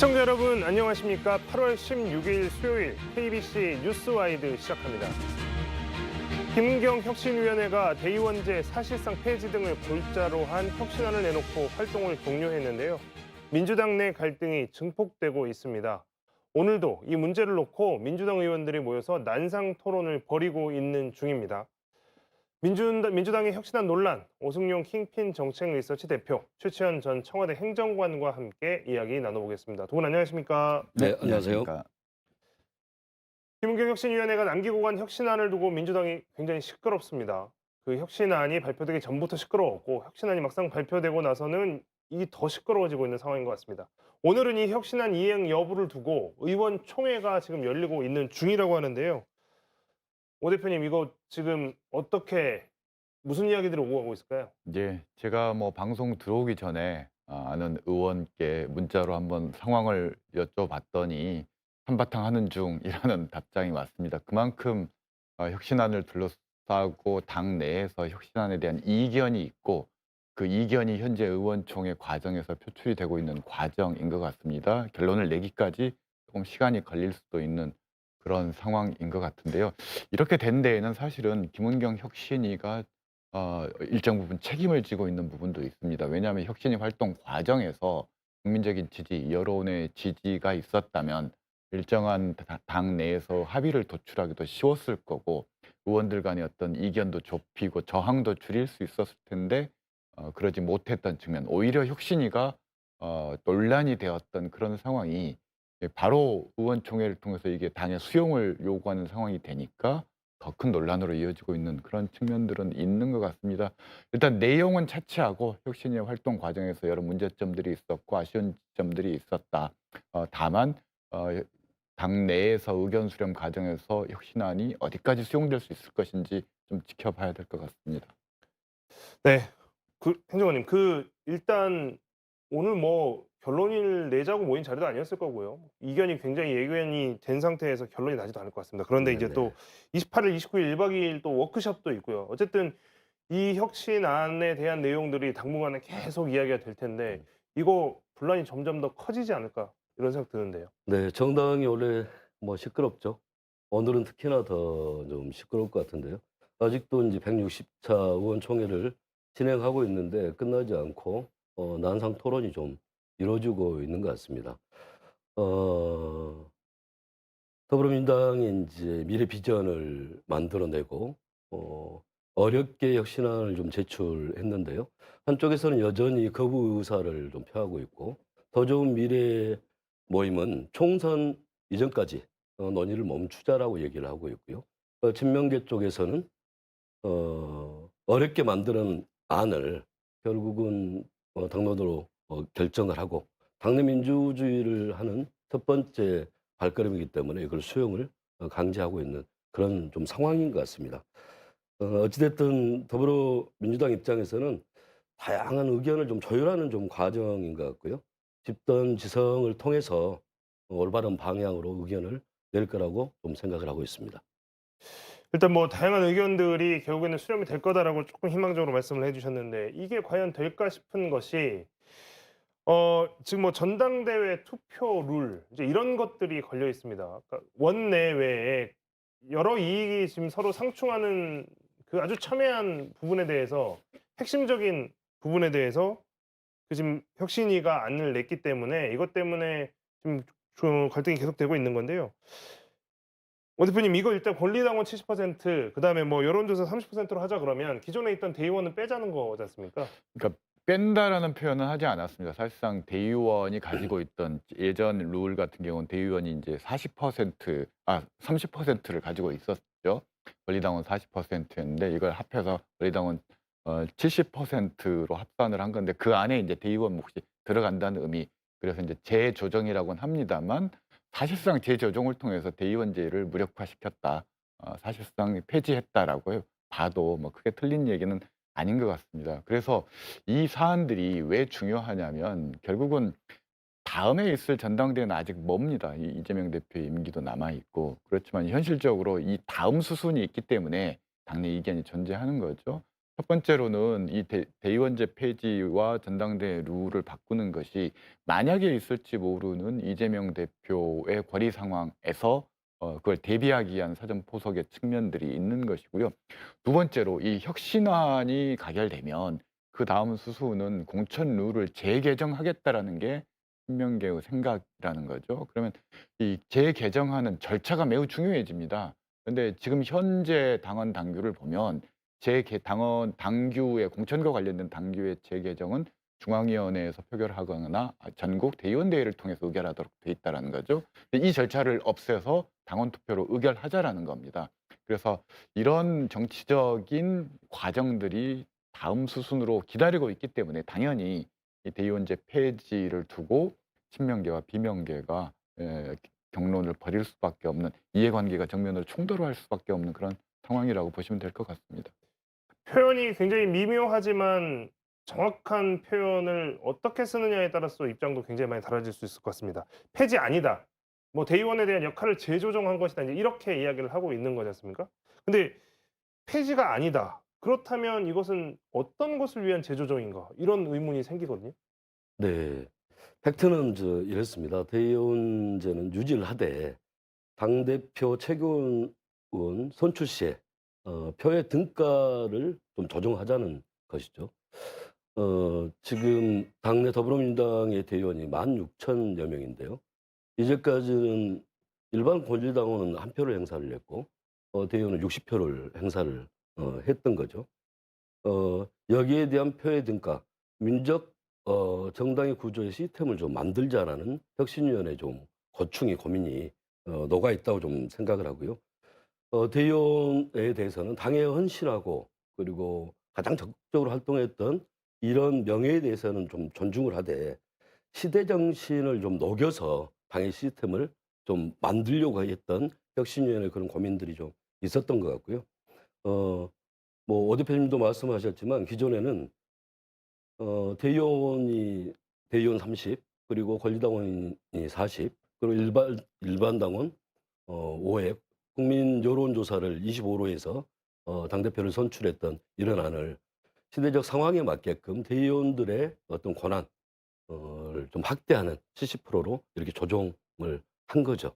시청자 여러분 안녕하십니까? 8월 16일 수요일 KBC 뉴스와이드 시작합니다. 김은경 혁신위원회가 대의원제 사실상 폐지 등을 골자로 한 혁신안을 내놓고 활동을 종료했는데요. 민주당 내 갈등이 증폭되고 있습니다. 오늘도 이 문제를 놓고 민주당 의원들이 모여서 난상 토론을 벌이고 있는 중입니다. 민주당의 혁신안 논란, 오승용 킹핀 정책 리서치 대표, 최치현 전 청와대 행정관과 함께 이야기 나눠보겠습니다. 두 분 안녕하십니까? 네, 안녕하세요. 김은경 혁신위원회가 남기고 간 혁신안을 두고 민주당이 굉장히 시끄럽습니다. 그 혁신안이 발표되기 전부터 시끄러웠고 혁신안이 막상 발표되고 나서는 이게 더 시끄러워지고 있는 상황인 것 같습니다. 오늘은 이 혁신안 이행 여부를 두고 의원총회가 지금 열리고 있는 중이라고 하는데요. 오 대표님, 이거 지금 어떻게 무슨 이야기들이 오고 가고 있을까요? 예, 제가 방송 들어오기 전에 아는 의원께 문자로 한번 상황을 여쭤봤더니 한바탕 하는 중이라는 답장이 왔습니다. 그만큼 혁신안을 둘러싸고 당 내에서 혁신안에 대한 이견이 있고 그 이견이 현재 의원총회 과정에서 표출이 되고 있는 과정인 것 같습니다. 결론을 내기까지 조금 시간이 걸릴 수도 있는 그런 상황인 것 같은데요. 이렇게 된 데에는 사실은 김은경 혁신위가 일정 부분 책임을 지고 있는 부분도 있습니다. 왜냐하면 혁신위 활동 과정에서 국민적인 지지, 여론의 지지가 있었다면 일정한 당 내에서 합의를 도출하기도 쉬웠을 거고 의원들 간의 어떤 이견도 좁히고 저항도 줄일 수 있었을 텐데 그러지 못했던 측면, 오히려 혁신위가 논란이 되었던 그런 상황이 바로 의원총회를 통해서 이게 당의 수용을 요구하는 상황이 되니까 더 큰 논란으로 이어지고 있는 그런 측면들은 있는 것 같습니다. 일단 내용은 차치하고 혁신위의 활동 과정에서 여러 문제점들이 있었고 아쉬운 점들이 있었다. 다만 당 내에서 의견 수렴 과정에서 혁신안이 어디까지 수용될 수 있을 것인지 좀 지켜봐야 될 것 같습니다. 네, 행정관님, 일단 오늘 결론을 내자고 모인 자리도 아니었을 거고요. 이견이 굉장히 예견이 된 상태에서 결론이 나지도 않을 것 같습니다. 그런데 이제 또 28일, 29일, 1박 2일 또 워크숍도 있고요. 어쨌든 이 혁신안에 대한 내용들이 당분간은 계속 이야기가 될 텐데 이거 분란이 점점 더 커지지 않을까 이런 생각 드는데요. 네. 정당이 원래 시끄럽죠. 오늘은 특히나 더 좀 시끄러울 것 같은데요. 아직도 이제 160차 의원총회를 진행하고 있는데 끝나지 않고 난상 토론이 좀 이루어지고 있는 것 같습니다. 어 더불어민주당이 이제 미래 비전을 만들어내고 어렵게 혁신안을 좀 제출했는데요. 한쪽에서는 여전히 거부 의사를 좀 표하고 있고 더 좋은 미래 모임은 총선 이전까지 논의를 멈추자라고 얘기를 하고 있고요. 친명계 쪽에서는 어렵게 만드는 안을 결국은 당론으로 결정을 하고 당내 민주주의를 하는 첫 번째 발걸음이기 때문에 이걸 수용을 강제하고 있는 그런 좀 상황인 것 같습니다. 어찌됐든 더불어민주당 입장에서는 다양한 의견을 좀 조율하는 좀 과정인 것 같고요. 집단 지성을 통해서 올바른 방향으로 의견을 낼 거라고 좀 생각을 하고 있습니다. 일단 다양한 의견들이 결국에는 수렴이 될 거다라고 조금 희망적으로 말씀을 해주셨는데 이게 과연 될까 싶은 것이 지금 전당대회 투표 룰 이제 이런 것들이 걸려 있습니다. 그러니까 원내외에 여러 이익이 지금 서로 상충하는 그 아주 첨예한 부분에 대해서 핵심적인 부분에 대해서 지금 혁신위가 안을 냈기 때문에 이것 때문에 지금 갈등이 계속되고 있는 건데요. 오 대표님, 이거 일단 권리당원 70% 그다음에 여론조사 30%로 하자 그러면 기존에 있던 대의원은 빼자는 거지 않습니까? 그러니까 뺀다라는 표현은 하지 않았습니다. 사실상 대의원이 가지고 있던 예전 룰 같은 경우는 대의원이 이제 30%를 가지고 있었죠. 권리당원 40%였는데 이걸 합해서 권리당원 70%로 합산을 한 건데 그 안에 이제 대의원 몫이 들어간다는 의미. 그래서 이제 재조정이라고는 합니다만 사실상 재조정을 통해서 대의원제를 무력화시켰다. 사실상 폐지했다라고 봐도 크게 틀린 얘기는 아닌 것 같습니다. 그래서 이 사안들이 왜 중요하냐면 결국은 다음에 있을 전당대회는 아직 멉니다. 이재명 대표의 임기도 남아 있고 그렇지만 현실적으로 이 다음 수순이 있기 때문에 당내 이견이 존재하는 거죠. 첫 번째로는 이 대의원제 폐지와 전당대회 룰을 바꾸는 것이 만약에 있을지 모르는 이재명 대표의 권리 상황에서 그걸 대비하기 위한 사전 포석의 측면들이 있는 것이고요. 두 번째로 이 혁신안이 가결되면 그다음 수순은 공천 룰을 재개정하겠다라는 게 친명계의 생각이라는 거죠. 그러면 이 재개정하는 절차가 매우 중요해집니다. 근데 지금 현재 당원 당규를 보면 당규의 공천과 관련된 당규의 재개정은 중앙위원회에서 표결하거나 전국 대의원대회를 통해서 의결하도록 돼 있다라는 거죠. 근데 이 절차를 없애서 당원 투표로 의결하자라는 겁니다. 그래서 이런 정치적인 과정들이 다음 수순으로 기다리고 있기 때문에 당연히 이 대의원제 폐지를 두고 친명계와 비명계가 경론을 벌일 수밖에 없는, 이해관계가 정면으로 충돌할 수밖에 없는 그런 상황이라고 보시면 될 것 같습니다. 표현이 굉장히 미묘하지만 정확한 표현을 어떻게 쓰느냐에 따라서 입장도 굉장히 많이 달라질 수 있을 것 같습니다. "폐지 아니다." 뭐 "대의원에 대한 역할을 재조정한 것이다." 인제 이렇게 이야기를 하고 있는 거지 않습니까? 근데 "폐지가 아니다." 그렇다면 이것은 어떤 것을 위한 재조정인가? 이런 의문이 생기거든요. 네. 팩트는 이렇습니다. 대의원제는 유지를 하되 당대표 최고위원 선출 시에 표의 등가를 좀 조정하자는 것이죠. 지금 당내 더불어민주당의 대의원이 16,000여 명인데요. 이제까지는 일반 권리당원은 1 표를 행사를 했고 대의원은 60 표를 행사를 했던 거죠. 여기에 대한 표의 등가, 민족 정당의 구조의 시스템을 좀 만들자라는 혁신위원회 좀 고충이 고민이 녹아 있다고 좀 생각을 하고요. 대의원에 대해서는 당에 헌신하고 그리고 가장 적극적으로 활동했던 이런 명예에 대해서는 좀 존중을 하되 시대 정신을 좀 녹여서 당의 시스템을 좀 만들려고 했던 혁신위원회 그런 고민들이 좀 있었던 것 같고요. 어 뭐 오 대표님도 말씀하셨지만 기존에는 대의원 30 그리고 권리당원이 40 그리고 일반 당원 5회 국민 여론조사를 25로 해서 당대표를 선출했던 이런 안을 시대적 상황에 맞게끔 대의원들의 어떤 권한 를 좀 확대하는 70%로 이렇게 조정을 한 거죠.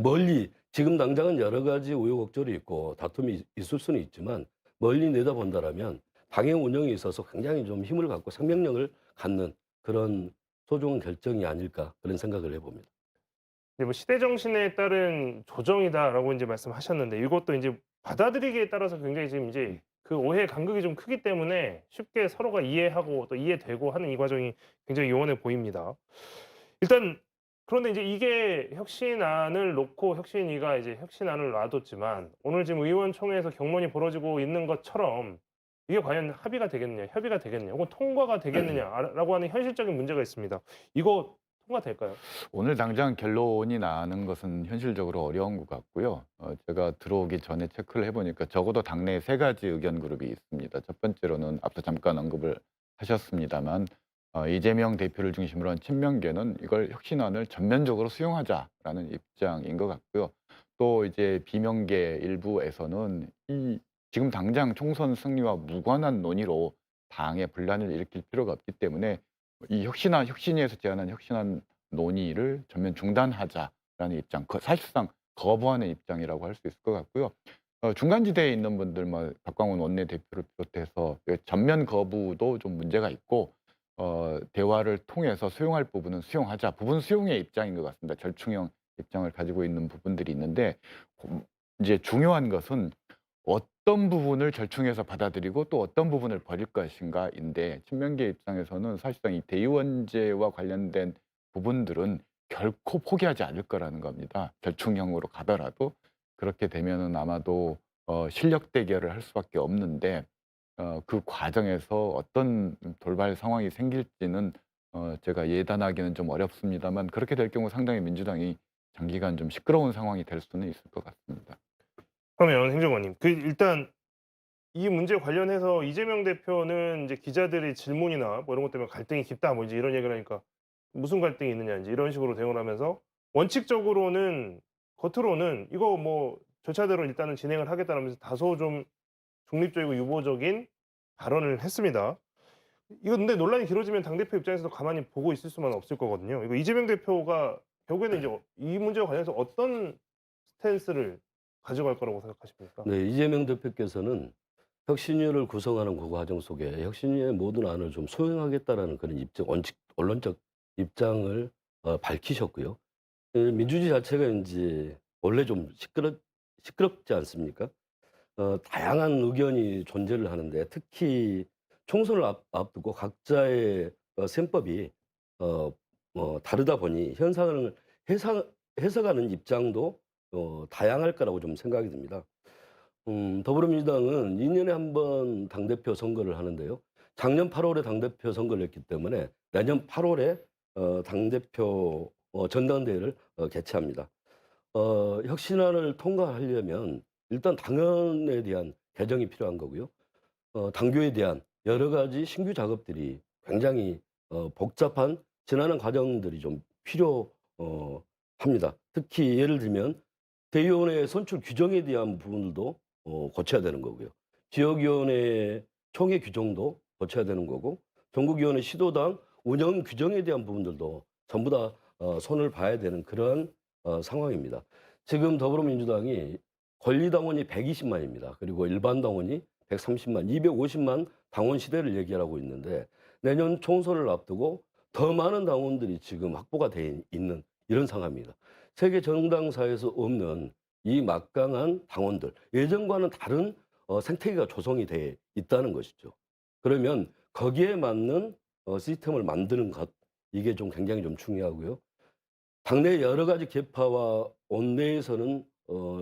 멀리 지금 당장은 여러 가지 우여곡절이 있고 다툼이 있을 수는 있지만 멀리 내다본다라면 당의 운영에 있어서 굉장히 좀 힘을 갖고 생명력을 갖는 그런 소중한 결정이 아닐까 그런 생각을 해 봅니다. 이제 뭐 "시대 정신에 따른 조정이다."라고 인제 말씀하셨는데 이것도 인제 받아들이기에 따라서 굉장히 지금 인제 그 오해 간극이 좀 크기 때문에 쉽게 서로가 이해하고 또 이해되고 하는 이 과정이 굉장히 요원해 보입니다. 일단 그런데 이제 이게 혁신안을 놓고 혁신위가 이제 혁신안을 놔뒀지만 오늘 지금 의원총회에서 경론이 벌어지고 있는 것처럼 이게 과연 합의가 되겠느냐, 협의가 되겠느냐, 혹은 통과가 되겠느냐 라고 하는 현실적인 문제가 있습니다. 이거 통과될까요? 오늘 당장 결론이 나는 것은 현실적으로 어려운 것 같고요. 제가 들어오기 전에 체크를 해 보니까 적어도 당내에 세 가지 의견 그룹이 있습니다. 첫 번째로는 앞서 잠깐 언급을 하셨습니다만 이재명 대표를 중심으로 한 친명계는 이걸 혁신안을 전면적으로 수용하자라는 입장인 것 같고요. 또 이제 비명계 일부에서는 이 지금 당장 총선 승리와 무관한 논의로 당의 분란을 일으킬 필요가 없기 때문에 이 혁신위에서 제안한 혁신안 논의를 전면 중단하자라는 입장, 사실상 거부하는 입장이라고 할 수 있을 것 같고요. 중간 지대에 있는 분들 박광원 원내대표를 비롯해서 전면 거부도 좀 문제가 있고 대화를 통해서 수용할 부분은 수용하자, 부분 수용의 입장인 것 같습니다. 절충형 입장을 가지고 있는 부분들이 있는데 이제 중요한 것은 어떤 부분을 절충해서 받아들이고 또 어떤 부분을 버릴 것인가인데, 친명계 입장에서는 사실상 이 대의원제와 관련된 부분들은 결코 포기하지 않을 거라는 겁니다. 절충형으로 가더라도. 그렇게 되면은 아마도 실력 대결을 할 수밖에 없는데 그 과정에서 어떤 돌발 상황이 생길지는 제가 예단하기는 좀 어렵습니다만, 그렇게 될 경우 상당히 민주당이 장기간 좀 시끄러운 상황이 될 수는 있을 것 같습니다. 그러면 행정관님 일단 이 문제 관련해서 이재명 대표는 이제 기자들의 질문이나 뭐 이런 것 때문에 "갈등이 깊다." 뭐 이제 이런 얘기를 하니까 "무슨 갈등이 있느냐." 인제 이런 식으로 대응을 하면서 원칙적으로는 겉으로는 "이거 뭐 절차대로 일단은 진행을 하겠다."라면서 다소 좀 중립적이고 유보적인 발언을 했습니다. 이거 근데 논란이 길어지면 당대표 입장에서도 가만히 보고 있을 수만 없을 거거든요. 이거 이재명 대표가 결국에는 이제 이 문제와 관련해서 어떤 스탠스를 가져갈 거라고 생각하십니까? 네, 이재명 대표께서는 혁신위를 구성하는 그 과정 속에 혁신위의 모든 안을 좀 수용하겠다라는 그런 입장, 언론적 입장을 밝히셨고요. 민주주의 자체가 이제 원래 좀 시끄럽지 않습니까? 다양한 의견이 존재를 하는데 특히 총선을 앞두고 각자의 셈법이 어, 다르다 보니 현상을 해석하는 입장도 다양할 거라고 좀 생각이 듭니다. 더불어민주당은 2년에 한 번 당대표 선거를 하는데요. 작년 8월에 당대표 선거를 했기 때문에 내년 8월에 당대표 전당대회를 개최합니다. 혁신안을 통과하려면 일단 당헌에 대한 개정이 필요한 거고요. 당규에 대한 여러 가지 신규 작업들이 굉장히 복잡한 지난한 과정들이 좀 필요합니다. 특히 예를 들면 대의원의 선출 규정에 대한 부분들도 고쳐야 되는 거고요. 지역위원회 총회 규정도 고쳐야 되는 거고 전국위원회 시도당 운영 규정에 대한 부분들도 전부 다 손을 봐야 되는 그런 상황입니다. 지금 더불어민주당이 권리당원이 120만입니다. 그리고 일반 당원이 130만, 250만 당원 시대를 얘기하고 있는데 내년 총선을 앞두고 더 많은 당원들이 지금 확보가 돼 있는 이런 상황입니다. 세계 정당사에서 없는 이 막강한 당원들, 예전과는 다른 생태계가 조성이 돼 있다는 것이죠. 그러면 거기에 맞는 시스템을 만드는 것, 이게 좀 굉장히 좀 중요하고요. 당내 여러 가지 계파와 원내에서는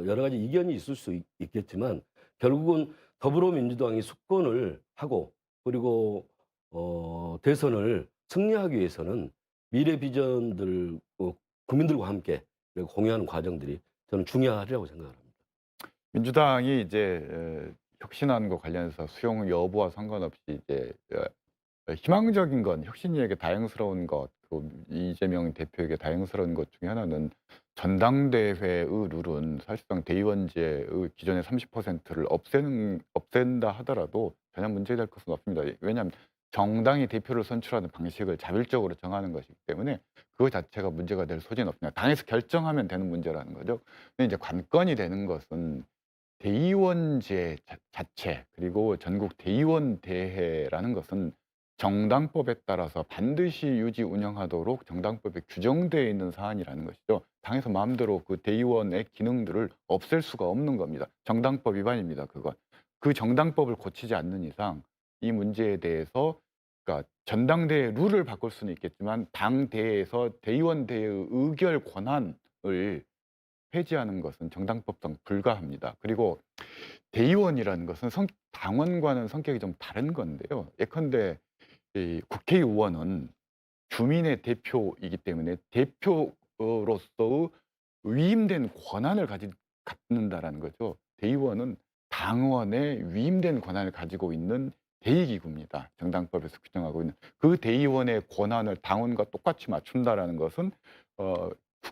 여러 가지 이견이 있을 수 있겠지만 결국은 더불어민주당이 수권을 하고 그리고 대선을 승리하기 위해서는 미래 비전들 국민들과 함께 공유하는 과정들이 저는 중요하리라고 생각을 합니다. 민주당이 이제 혁신안과 관련해서 수용 여부와 상관없이 이제 희망적인 건 혁신위에게 다행스러운 것, 그 이재명 대표에게 다행스러운 것 중에 하나는 전당대회의 룰은 사실상 대의원제의 기존의 30%를 없앤다 하더라도 전혀 문제될 것은 없습니다. 왜냐하면 정당이 대표를 선출하는 방식을 자율적으로 정하는 것이기 때문에 그거 자체가 문제가 될 소지는 없습니다. 당에서 결정하면 되는 문제라는 거죠. 근데 이제 관건이 되는 것은 대의원제 자체 그리고 전국 대의원 대회라는 것은 정당법에 따라서 반드시 유지 운영하도록 정당법에 규정되어 있는 사안이라는 것이죠. 당에서 마음대로 그 대의원의 기능들을 없앨 수가 없는 겁니다. 정당법 위반입니다. 그건. 그 정당법을 고치지 않는 이상 이 문제에 대해서 그러니까 전당대회 룰을 바꿀 수는 있겠지만 당대에서 대의원 대회의 의결 권한을 폐지하는 것은 정당법상 불가합니다. 그리고 대의원이라는 것은 당원과는 성격이 좀 다른 건데요. 예컨대 이 국회의원은 주민의 대표이기 때문에 대표로서의 위임된 권한을 갖는다라는 거죠. 대의원은 당원의 위임된 권한을 가지고 있는 대의기구입니다. 정당법에서 규정하고 있는 그 대의원의 권한을 당원과 똑같이 맞춘다라는 것은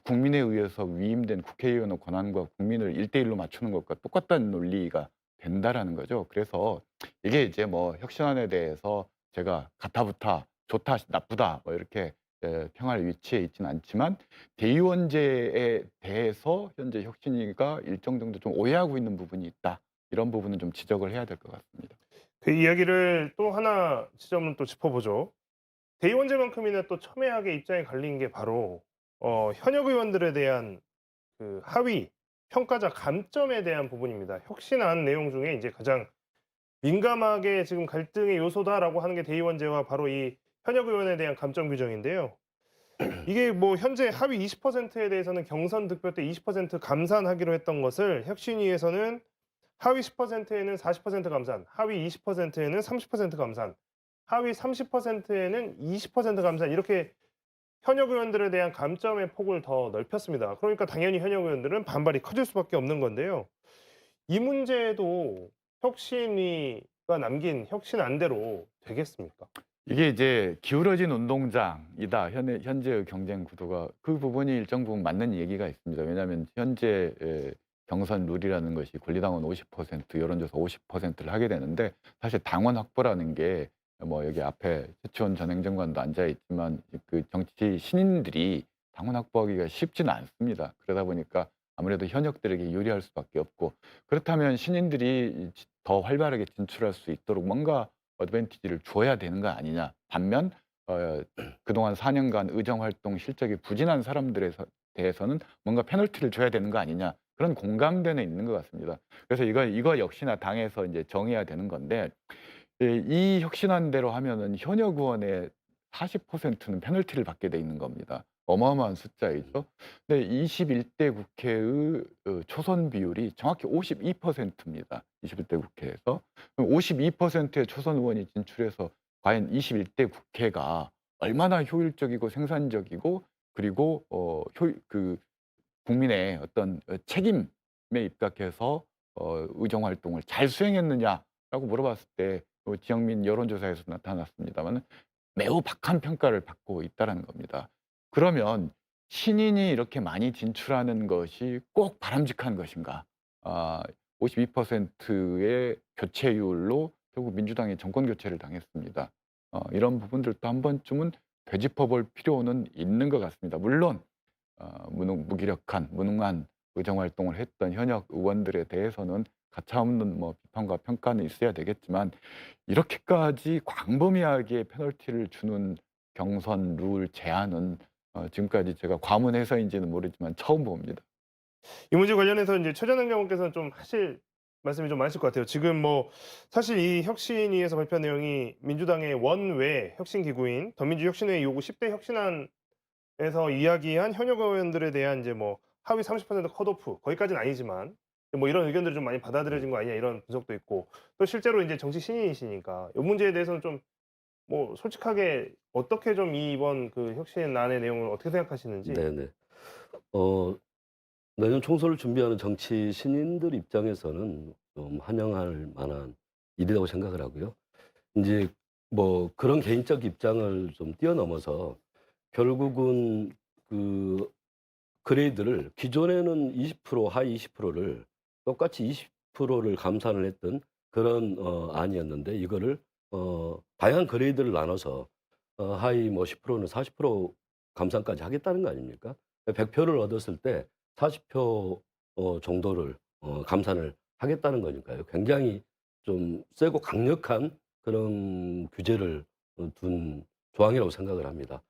국민에 의해서 위임된 국회의원의 권한과 국민을 1대1로 맞추는 것과 똑같다는 논리가 된다라는 거죠. 그래서 이게 이제 뭐 혁신안에 대해서 제가 가타부타 좋다 나쁘다 뭐 이렇게 평할 위치에 있지는 않지만 대의원제에 대해서 현재 혁신위가 일정 정도 좀 오해하고 있는 부분이 있다. 이런 부분은 좀 지적을 해야 될 것 같습니다. 그 이야기를 또 하나 지점은 또 짚어보죠. 대의원제만큼이나 또 첨예하게 입장이 갈린 게 바로 현역 의원들에 대한 그 하위 평가자 감점에 대한 부분입니다. 혁신안 내용 중에 이제 가장 민감하게 지금 갈등의 요소다라고 하는 게 대의원제와 바로 이 현역 의원에 대한 감점 규정인데요. 이게 뭐 현재 하위 20%에 대해서는 경선 득표 때 20% 감산하기로 했던 것을 혁신위에서는 하위 10%에는 40% 감산, 하위 20%에는 30% 감산, 하위 30%에는 20% 감산 이렇게 현역 의원들에 대한 감점의 폭을 더 넓혔습니다. 그러니까 당연히 현역 의원들은 반발이 커질 수밖에 없는 건데요. 이 문제도 혁신위가 남긴 혁신안대로 되겠습니까? 이게 이제 기울어진 운동장이다. 현재의 경쟁 구도가 그 부분이 일정 부분 맞는 얘기가 있습니다. 왜냐하면 현재 경선 룰이라는 것이 권리당원 50%, 여론조사 50%를 하게 되는데 사실 당원 확보라는 게 뭐 여기 앞에 최치원 전 행정관도 앉아 있지만 그 정치 신인들이 당원 확보하기가 쉽지는 않습니다. 그러다 보니까 아무래도 현역들에게 유리할 수밖에 없고 그렇다면 신인들이 더 활발하게 진출할 수 있도록 뭔가 어드밴티지를 줘야 되는 거 아니냐. 반면 그동안 4년간 의정 활동 실적이 부진한 사람들에 대해서는 뭔가 페널티를 줘야 되는 거 아니냐. 그런 공감대는 있는 것 같습니다. 그래서 이거 역시나 당에서 이제 정해야 되는 건데 이 혁신안대로 하면은 현역 의원의 40%는 페널티를 받게 돼 있는 겁니다. 어마어마한 숫자이죠. 근데 21대 국회의 초선 비율이 정확히 52%입니다. 21대 국회에서. 그럼 52%의 초선 의원이 진출해서 과연 21대 국회가 얼마나 효율적이고 생산적이고 그리고 국민의 어떤 책임에 입각해서 의정 활동을 잘 수행했느냐라고 물어봤을 때 지역민 여론조사에서 나타났습니다만 매우 박한 평가를 받고 있다는 겁니다. 그러면 신인이 이렇게 많이 진출하는 것이 꼭 바람직한 것인가? 52%의 교체율로 결국 민주당이 정권 교체를 당했습니다. 이런 부분들도 한 번쯤은 되짚어볼 필요는 있는 것 같습니다. 물론 무기력한 무능한 의정 활동을 했던 현역 의원들에 대해서는 가차없는 뭐 비판과 평가는 있어야 되겠지만 이렇게까지 광범위하게 페널티를 주는 경선 룰 제안은 지금까지 제가 과문해서인지는 모르지만 처음 봅니다. 이 문제 관련해서 이제 최 전 행정관께서는 좀 하실 말씀이 좀 많으실 것 같아요. 지금 뭐 사실 이 혁신위에서 발표한 내용이 민주당의 원외 혁신 기구인 더민주혁신회의 요구 10대 혁신안에서 이야기한 현역 의원들에 대한 이제 뭐 하위 30% 컷오프 거기까지는 아니지만 뭐 이런 의견들이 좀 많이 받아들여진 거 아니냐 이런 분석도 있고 또 실제로 이제 정치 신인이시니까 이 문제에 대해서는 좀 뭐 솔직하게 어떻게 좀 이번 그 혁신안의 내용을 어떻게 생각하시는지. 네네. 어 내년 총선을 준비하는 정치 신인들 입장에서는 좀 환영할 만한 일이라고 생각을 하고요. 인제 뭐 그런 개인적 입장을 좀 뛰어넘어서 결국은 그 그레이드를 기존에는 20% 하위 20%를 똑같이 20%를 감산을 했던 그런 안이었는데 이거를 다양한 그레이드를 나눠서 하위 뭐 10%는 40% 감산까지 하겠다는 거 아닙니까? 100표를 얻었을 때 40표 정도를 감산을 하겠다는 거니까요. 굉장히 좀 세고 강력한 그런 규제를 둔 조항이라고 생각을 합니다.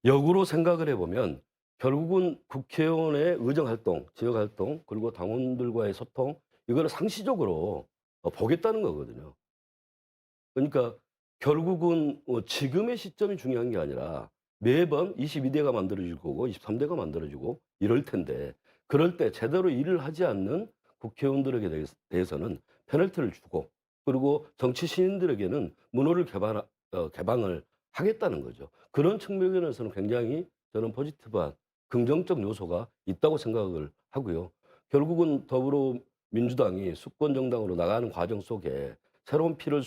역으로 생각을 해 보면 결국은 국회의원의 의정 활동, 지역 활동 그리고 당원들과의 소통 이거를 상시적으로 보겠다는 거거든요. 그러니까 결국은 지금의 시점이 중요한 게 아니라 매번 22대가 만들어질 거고 23대가 만들어지고 이럴 텐데 그럴 때 제대로 일을 하지 않는 국회의원들에게 대해서는 페널티를 주고 그리고 정치 신인들에게는 문호를 개방을 하겠다는 거죠. 그런 측면에서는 굉장히 저는 포지티브한 긍정적 요소가 있다고 생각을 하고요. 결국은 더불어민주당이 수권 정당으로 나가는 과정 속에 새로운 피를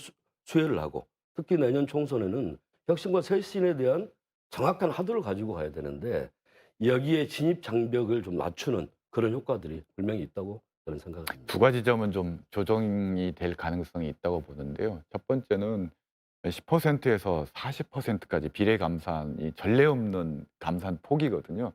수혜를 하고 특히 내년 총선에는 혁신과 쇄신에 대한 정확한 화두를 가지고 가야 되는데 여기에 진입 장벽을 좀 낮추는 그런 효과들이 분명히 있다고 저는 생각을 합니다. 두 가지 점은 좀 조정이 될 가능성이 있다고 보는데요. 첫 번째는 10%에서 40%까지 비례 감산이 전례 없는 감산 폭이거든요.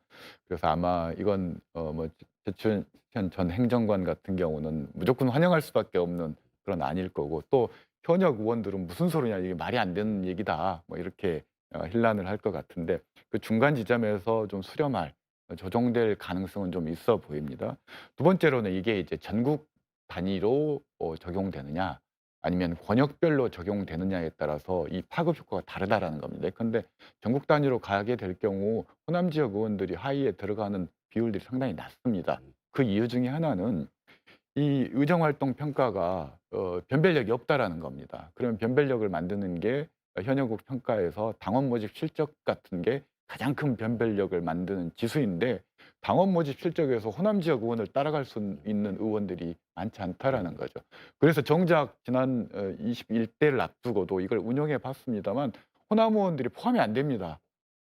그래서 아마 이건 뭐 최춘현 전 행정관 같은 경우는 무조건 환영할 수밖에 없는 그런 안일 거고 또 현역 의원들은 "무슨 소리냐. 이게 말이 안 되는 얘기다." 뭐 이렇게 hir난을 할 것 같은데 그 중간 지점에서 좀 수렴할 조정될 가능성은 좀 있어 보입니다. 두 번째로는 이게 이제 전국 단위로 적용되느냐 아니면 권역별로 적용되느냐에 따라서 이 파급 효과가 다르다라는 겁니다. 예컨대 전국 단위로 가게 될 경우 호남 지역 의원들이 하위에 들어가는 비율들이 상당히 낮습니다. 그 이유 중에 하나는 이 의정 활동 평가가 변별력이 없다라는 겁니다. 그러면 변별력을 만드는 게 현역국 평가에서 당원 모집 실적 같은 게 가장 큰 변별력을 만드는 지수인데 당원 모집 실적에서 호남 지역 의원을 따라갈 수 있는 의원들이 많지 않다라는 거죠. 그래서 정작 지난 21대를 앞두고도 이걸 운영해 봤습니다만 호남 의원들이 포함이 안 됩니다.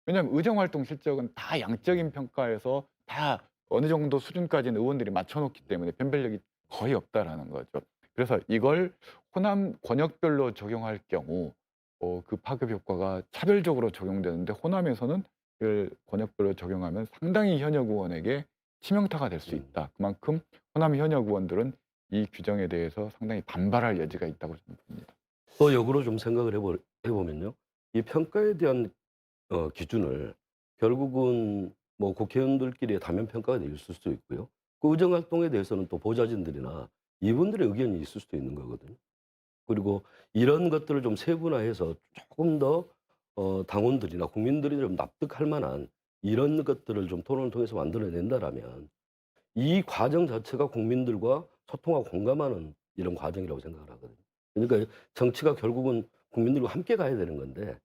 왜냐하면 의정 활동 실적은 다 양적인 평가에서 다 어느 정도 수준까지는 의원들이 맞춰놓기 때문에 변별력이 거의 없다라는 거죠. 그래서 이걸 호남 권역별로 적용할 경우 그 파급 효과가 차별적으로 적용되는데 호남에서는 이걸 권역별로 적용하면 상당히 현역 의원에게 치명타가 될 수 음. 있다. 그만큼 호남 현역 의원들은 이 규정에 대해서 상당히 반발할 여지가 있다고 저는 봅니다. 또 역으로 좀 생각을 해보면요. 이 평가에 대한 기준을 결국은 뭐 국회의원들끼리의 다면 평가가 있을 수도 있고요. 그 의정 활동에 대해서는 또 보좌진들이나 이분들의 의견이 있을 수도 있는 거거든요. 그리고 이런 것들을 좀 세분화해서 조금 더 당원들이나 국민들이 좀 납득할 만한 이런 것들을 좀 토론을 통해서 만들어낸다라면 이 과정 자체가 국민들과 소통하고 공감하는 이런 과정이라고 생각을 하거든요. 그러니까 정치가 결국은 국민들과 함께 가야 되는 건데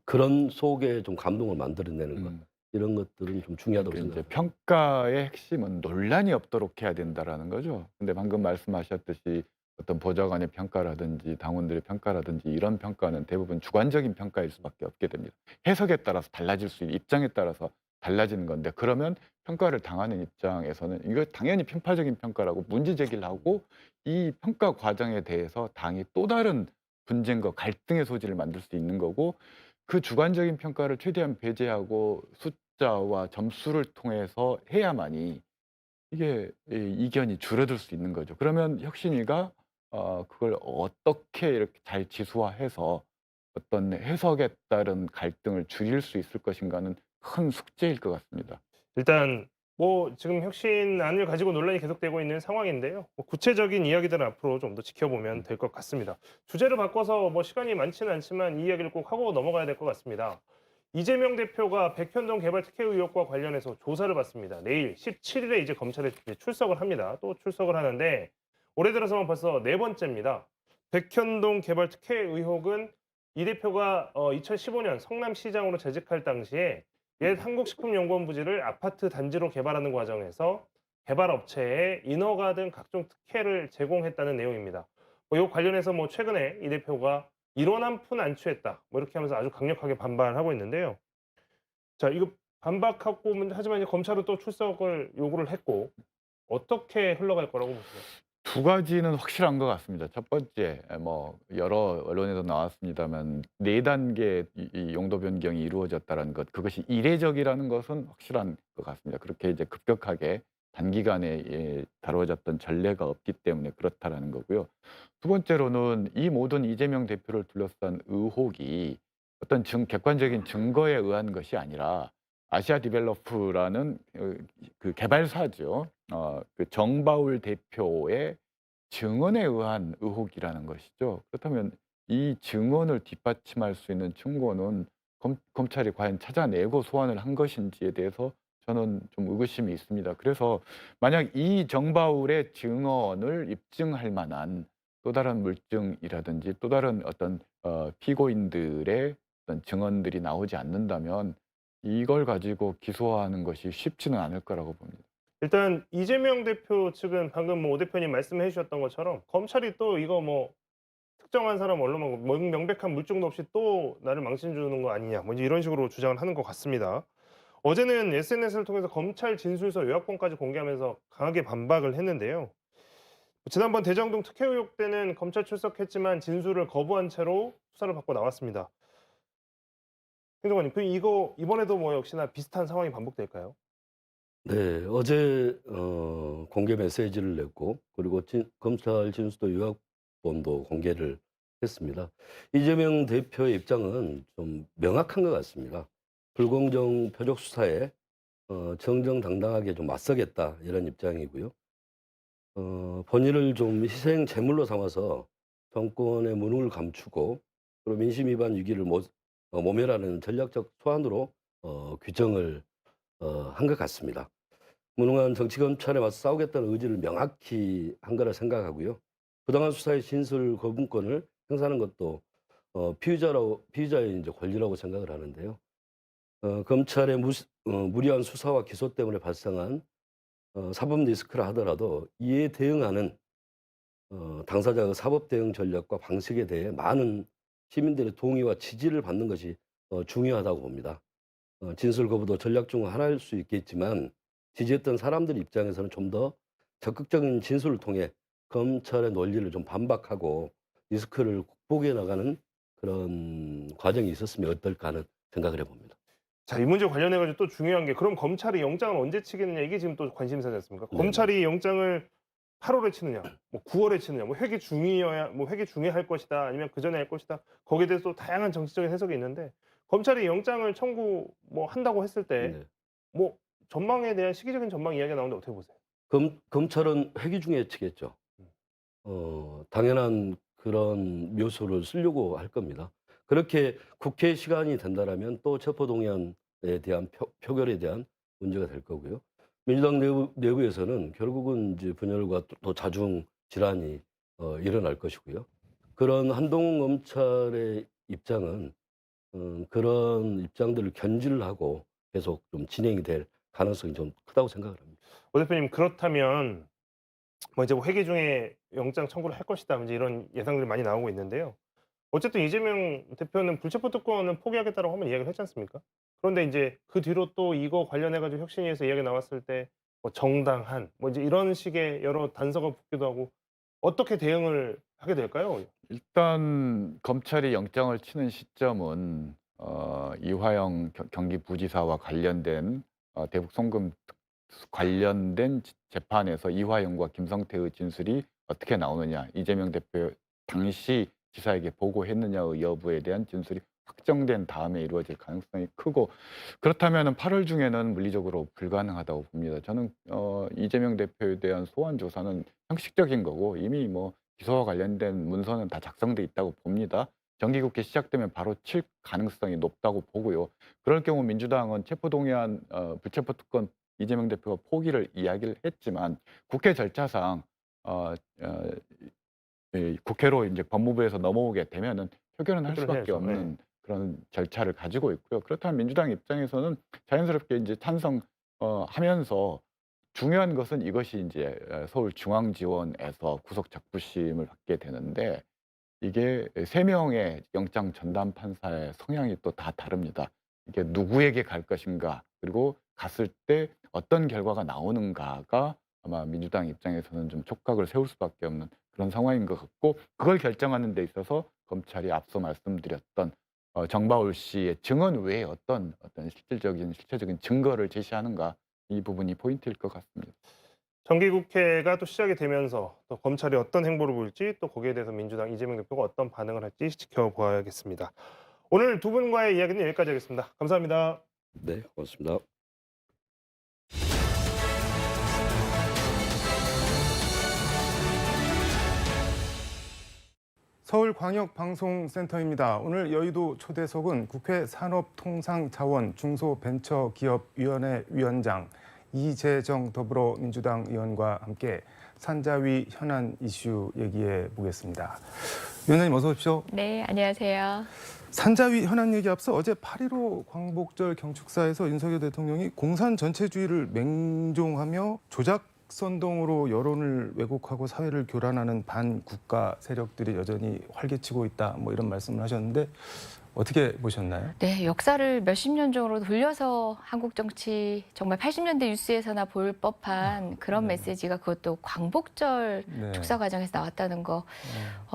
그런 속에 좀 감동을 만들어내는 것 음. 이런 것들은 좀 중요하다고 그러니까 이제 생각합니다. 평가의 핵심은 논란이 없도록 해야 된다라는 거죠. 근데 방금 말씀하셨듯이 어떤 보좌관의 평가라든지 당원들의 평가라든지 이런 평가는 대부분 주관적인 평가일 수밖에 없게 됩니다. 해석에 따라서 달라질 수 있는 입장에 따라서 달라지는 건데 그러면 평가를 당하는 입장에서는 이거 당연히 편파적인 평가라고 문제 제기를 하고 이 평가 과정에 대해서 당이 또 다른 분쟁과 갈등의 소지를 만들 수 있는 거고 그 주관적인 평가를 최대한 배제하고 숫자와 점수를 통해서 해야만이 이게 이견이 줄어들 수 있는 거죠. 그러면 혁신위가 그걸 어떻게 이렇게 잘 지수화해서 어떤 해석에 따른 갈등을 줄일 수 있을 것인가는 큰 숙제일 것 같습니다. 일단 뭐 지금 혁신안을 가지고 논란이 계속되고 있는 상황인데요. 뭐 구체적인 이야기들은 앞으로 좀 더 지켜보면 될 것 같습니다. 주제를 바꿔서 뭐 시간이 많지는 않지만 이 이야기를 꼭 하고 넘어가야 될 것 같습니다. 이재명 대표가 백현동 개발 특혜 의혹과 관련해서 조사를 받습니다. 내일 17일에 이제 검찰에 이제 출석을 합니다. 또 출석을 하는데 올해 들어서만 벌써 네 번째입니다. 백현동 개발 특혜 의혹은 이 대표가 2015년 성남시장으로 재직할 당시에 옛 한국식품연구원 부지를 아파트 단지로 개발하는 과정에서 개발 업체에 인허가 등 각종 특혜를 제공했다는 내용입니다. 이 관련해서 뭐 최근에 이 대표가 이론 한 푼 안 취했다. 뭐 이렇게 하면서 아주 강력하게 반발하고 있는데요. 자, 이거 반박하고 하지만 이제 검찰은 또 출석을 요구를 했고 어떻게 흘러갈 거라고 보세요? 두 가지는 확실한 것 같습니다. 첫 번째 뭐 여러 언론에도 나왔습니다만 4단계 이 용도 변경이 이루어졌다는 것 그것이 이례적이라는 것은 확실한 것 같습니다. 그렇게 이제 급격하게 단기간에 다뤄졌던 전례가 없기 때문에 그렇다라는 거고요. 두 번째로는 이 모든 이재명 대표를 둘러싼 의혹이 어떤 객관적인 증거에 의한 것이 아니라 아시아 디벨로프라는 그 개발사죠. 그 정바울 대표의 증언에 의한 의혹이라는 것이죠. 그렇다면 이 증언을 뒷받침할 수 있는 증거는 검찰이 과연 찾아내고 소환을 한 것인지에 대해서 저는 좀 의구심이 있습니다. 그래서 만약 이 정바울의 증언을 입증할 만한 또 다른 물증이라든지 또 다른 어떤 피고인들의 어떤 증언들이 나오지 않는다면 이걸 가지고 기소하는 것이 쉽지는 않을 거라고 봅니다. 일단 이재명 대표 측은 방금 뭐 오 대표님 말씀해 주셨던 것처럼 검찰이 또 이거 뭐 특정한 사람 언론만 명백한 물증도 없이 또 나를 망신 주는 거 아니냐 뭐 이제 이런 식으로 주장을 하는 것 같습니다. 어제는 SNS를 통해서 검찰 진술서 요약본까지 공개하면서 강하게 반박을 했는데요. 지난번 대장동 특혜 의혹 때는 검찰 출석했지만 진술을 거부한 채로 수사를 받고 나왔습니다. 행정관님, 그 이거 이번에도 뭐 역시나 비슷한 상황이 반복될까요? 네. 어제 공개 메시지를 냈고 그리고 검찰 진술도 요약본도 공개를 했습니다. 이재명 대표의 입장은 좀 명확한 것 같습니다. 불공정 표적 수사에 정정당당하게 좀 맞서겠다 이런 입장이고요. 본인을 좀 희생 제물로 삼아서 정권의 무능을 감추고 그리고 민심 위반 위기를 모면하는 전략적 소환으로 규정을 한 것 같습니다. 무능한 정치 검찰에 맞서 싸우겠다는 의지를 명확히 한 거라 생각하고요. 부당한 수사의 진술 거부권을 행사하는 것도 피의자의 이제 권리라고 생각을 하는데요. 검찰의 무리한 수사와 기소 때문에 발생한 사법 리스크라 하더라도 이에 대응하는 당사자의 사법 대응 전략과 방식에 대해 많은 시민들의 동의와 지지를 받는 것이 중요하다고 봅니다. 진술 거부도 전략 중 하나일 수 있겠지만 지지했던 사람들 입장에서는 좀 더 적극적인 진술을 통해 검찰의 논리를 좀 반박하고 리스크를 극복해 나가는 그런 과정이 있었으면 어떨까 하는 생각을 해봅니다. 자, 이 문제 관련해 가지고 또 중요한 게 그럼 검찰이 영장을 언제 치겠느냐 이게 지금 또 관심사지 않습니까? 네네. 검찰이 영장을 8월에 치느냐, 뭐 9월에 치느냐, 뭐 회기 중이어야 뭐 회기 중에 할 것이다, 아니면 그 전에 할 것이다. 거기에 대해서 또 다양한 정치적인 해석이 있는데 검찰이 영장을 청구 뭐 한다고 했을 때 네. 뭐 전망에 대한 시기적인 전망 이야기가 나오는데 어떻게 보세요? 검찰은 회기 중에 치겠죠. 당연한 그런 묘수를 쓰려고 할 겁니다. 그렇게 국회 시간이 된다라면 또 체포동의안에 대한 표결에 대한 문제가 될 거고요. 민주당 내부에서는 결국은 이제 분열과 또 자중 질환이 일어날 것이고요. 그런 한동훈 검찰의 입장은 그런 입장들을 견지를 하고 계속 좀 진행이 될 가능성이 좀 크다고 생각을 합니다. 오 대표님 그렇다면 뭐 이제 뭐 회기 중에 영장 청구를 할 것이다, 이제 이런 예상들이 많이 나오고 있는데요. 어쨌든 이재명 대표는 불체포 특권은 포기하겠다라고 한번 이야기를 했지 않습니까? 그런데 이제 그 뒤로 또 이거 관련해 가지고 혁신위에서 이야기 나왔을 때 뭐 정당한 뭐 이제 이런 식의 여러 단서가 붙기도 하고 어떻게 대응을 하게 될까요? 일단 검찰이 영장을 치는 시점은 이화영 경기부지사와 관련된 대북 송금 관련된 재판에서 이화영과 김성태의 진술이 어떻게 나오느냐, 이재명 대표 당시 지사에게 보고했느냐의 여부에 대한 진술이 확정된 다음에 이루어질 가능성이 크고, 그렇다면 8월 중에는 물리적으로 불가능하다고 봅니다. 저는 이재명 대표에 대한 소환 조사는 형식적인 거고 이미 뭐 기소와 관련된 문서는 다 작성돼 있다고 봅니다. 정기국회 시작되면 바로 칠 가능성이 높다고 보고요. 그럴 경우 민주당은 체포동의안 불체포특권 이재명 대표가 포기를 이야기를 했지만 국회 절차상 국회로 이제 법무부에서 넘어오게 되면은 표결은 할 표결을 수밖에 해야죠. 없는 그런 절차를 가지고 있고요. 그렇다면 민주당 입장에서는 자연스럽게 이제 찬성 하면서 중요한 것은 이것이 이제 서울중앙지원에서 구속작부심을 받게 되는데, 이게 3명의 영장 전담 판사의 성향이 또 다 다릅니다. 이게 누구에게 갈 것인가, 그리고 갔을 때 어떤 결과가 나오는가가 아마 민주당 입장에서는 좀 촉각을 세울 수밖에 없는 그런 상황인 것 같고, 그걸 결정하는 데 있어서 검찰이 앞서 말씀드렸던 정바울 씨의 증언 외에 어떤 실체적인 증거를 제시하는가, 이 부분이 포인트일 것 같습니다. 정기국회가 또 시작이 되면서 또 검찰이 어떤 행보를 보일지, 또 거기에 대해서 민주당 이재명 대표가 어떤 반응을 할지 지켜봐야겠습니다. 오늘 두 분과의 이야기는 여기까지 하겠습니다. 감사합니다. 네, 고맙습니다. 서울광역방송센터입니다. 오늘 여의도 초대석은 국회 산업통상자원 중소벤처기업위원회 위원장 이재정 더불어민주당 의원과 함께 산자위 현안 이슈 얘기해 보겠습니다. 위원장님 어서 오십시오. 네, 안녕하세요. 산자위 현안 얘기 앞서 어제 8.15 광복절 경축사에서 윤석열 대통령이 공산 전체주의를 맹종하며 조작 선동으로 여론을 왜곡하고 사회를 교란하는 반국가 세력들이 여전히 활개치고 있다, 뭐 이런 말씀을 하셨는데 어떻게 보셨나요? 네, 역사를 몇십 년 전으로 돌려서 한국 정치 정말 80년대 뉴스에서나 볼 법한 그런 네. 메시지가 그것도 광복절 네. 축사 과정에서 나왔다는 거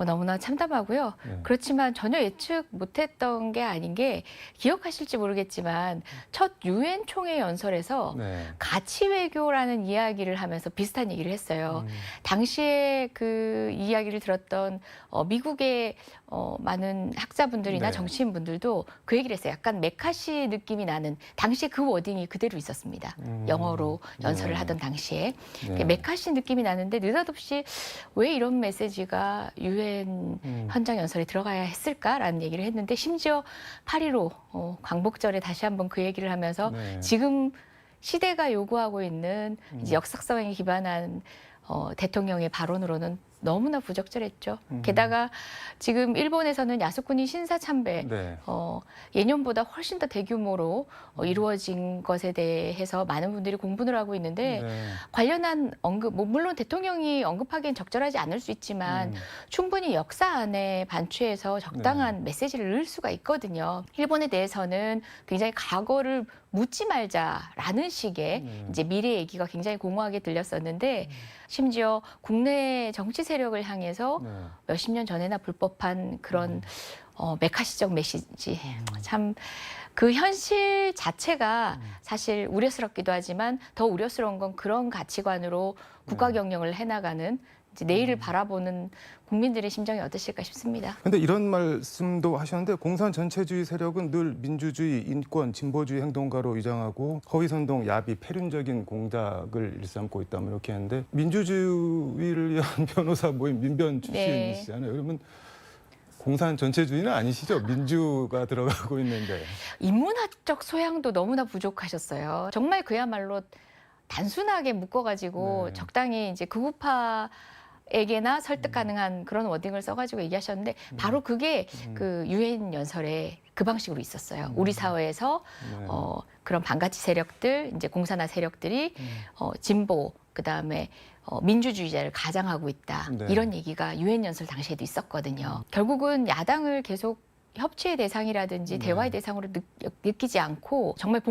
너무나 참담하고요. 네. 그렇지만 전혀 예측 못했던 게 아닌 게, 기억하실지 모르겠지만 첫 유엔 총회 연설에서 네. 가치 외교라는 이야기를 하면서 비슷한 얘기를 했어요. 당시에 그 이야기를 들었던 미국의 많은 학자분들이나 네. 정치인분들도 그 얘기를 했어요. 약간 메카시 느낌이 나는, 당시에 그 워딩이 그대로 있었습니다. 영어로 연설을 네. 하던 당시에. 네. 메카시 느낌이 나는데 느닷없이 왜 이런 메시지가 유엔 현장 연설에 들어가야 했을까라는 얘기를 했는데, 심지어 8.15 광복절에 다시 한번 그 얘기를 하면서 네. 지금 시대가 요구하고 있는 이제 역사성에 기반한 대통령의 발언으로는 너무나 부적절했죠. 게다가 지금 일본에서는 야스쿠니 신사 참배 네. 예년보다 훨씬 더 대규모로 이루어진 것에 대해서 많은 분들이 공분을 하고 있는데 네. 관련한 언급, 뭐 물론 대통령이 언급하기엔 적절하지 않을 수 있지만 충분히 역사 안에 반추해서 적당한 메시지를 넣을 수가 있거든요. 일본에 대해서는 굉장히 과거를 묻지 말자라는 식의 이제 미래 얘기가 굉장히 공허하게 들렸었는데 심지어 국내 정치 세력을 향해서 네. 몇십 년 전에나 불법한 그런 메카시적 메시지 참 그 현실 자체가 사실 우려스럽기도 하지만 더 우려스러운 건 그런 가치관으로 국가 경영을 해나가는 이제 내일을 바라보는 국민들의 심정이 어떠실까 싶습니다. 근데 이런 말씀도 하셨는데 공산 전체주의 세력은 늘 민주주의, 인권, 진보주의 행동가로 위장하고 허위선동, 야비, 패륜적인 공작을 일삼고 있다 뭐 이렇게 하는데 민주주의를 위한 변호사 모임 민변 출신이시잖아요. 그러면 공산 전체주의는 아니시죠? 민주가 들어가고 있는데. 인문학적 소양도 너무나 부족하셨어요. 정말 그야말로 단순하게 묶어가지고 네. 적당히 이제 극우파에게나 설득 가능한 그런 워딩을 써가지고 얘기하셨는데 바로 그게 그 유엔 연설에 그 방식으로 있었어요. 우리 사회에서 네. 그런 반가치 세력들, 이제 공산화 세력들이 진보 그다음에 민주주의자를 가장하고 있다. 네. 이런 얘기가 유엔 연설 당시에도 있었거든요. 결국은 야당을 계속 협치의 대상이라든지 네. 대화의 대상으로 느끼지 않고 정말